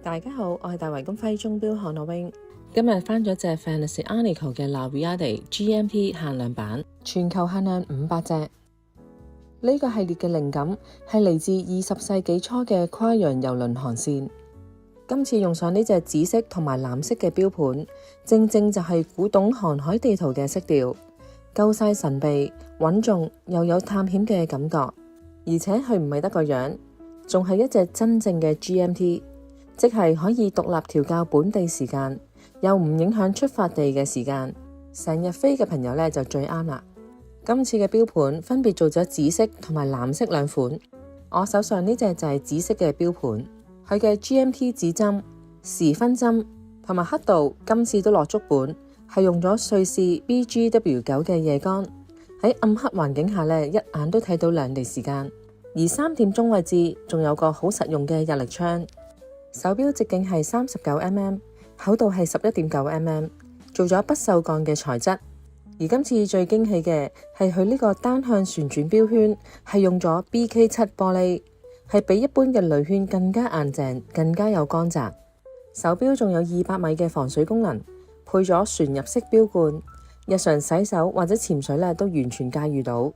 大家好，我係大圍金輝鐘錶韓諾穎。今日翻咗隻 Fantasy Arnico 嘅 La Viade GMT 限量版，全球限量500隻。呢個系列嘅靈感係嚟自20世紀初嘅跨洋郵輪航線。今次用上呢隻紫色同埋藍色嘅錶盤，正正就係古董航海地圖嘅色調，夠晒神秘、穩重又有探險嘅感覺。而且佢唔係得個樣，仲係一隻真正嘅 GMT。即係可以獨立調校本地時間，又唔影響出發地嘅時間，成日飛嘅朋友呢就最啱啦。今次嘅錶盤分別做咗紫色同埋藍色兩款，我手上呢隻就係紫色嘅錶盤，佢嘅 GMT 指針、時分針同埋刻度今次都落足本，係用咗瑞士 BGW9 嘅夜光，喺暗黑環境下呢，一眼都睇到兩地時間，而3點鐘位置仲有個好實用嘅日曆窗。手錶直徑係39mm， 厚度係11.9mm， 做咗不鏽鋼嘅材質。而今次最驚喜嘅係佢呢個單向旋轉錶圈係用咗 BK7 玻璃，係比一般嘅鋁圈更加硬淨，更加有光澤。手錶仲有200米嘅防水功能，配咗旋入式錶冠，日常洗手或者潛水咧都完全駕馭到。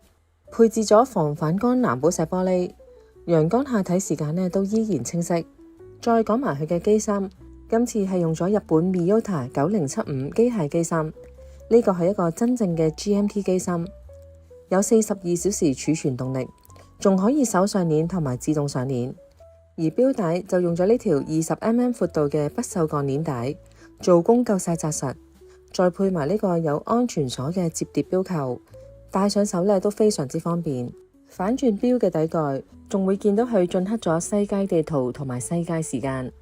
配置咗防反光藍寶石玻璃，陽光下睇時間咧都依然清晰。再講埋佢嘅機芯，今次係用咗日本 Miyota 9075機械機芯，呢個係一個真正嘅 GMT 機芯，有42小時儲存動力，仲可以手上鏈同埋自動上鏈。而錶帶就用咗呢條20mm 闊度嘅不鏽鋼鏈帶，做工夠晒紮實，再配埋呢個有安全鎖嘅摺疊錶扣，戴上手咧都非常之方便。反轉錶嘅底蓋仲會見到佢進刻咗世界地圖同埋世界時間。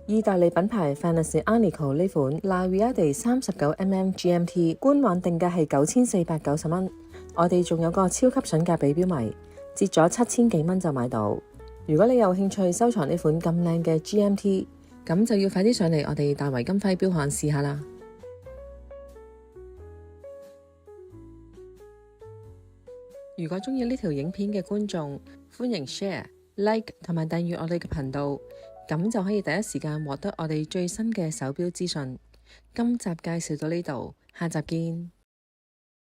意大利品牌 Fantasy Arnico 呢款 La Viade 39mm GMT 官網定價係9490蚊，我哋仲有個超級筍價俾錶迷，折咗7000幾蚊就買到。如果你有興趣收藏呢款咁靚嘅 GMT， 咁就要快啲上嚟我哋大圍金輝錶行試下啦。如果中意呢條影片嘅觀眾，歡迎 share、like 同埋訂閱我哋嘅頻道，咁就可以第一時間獲得我哋最新嘅手錶資訊。今集介紹到呢度，下集見。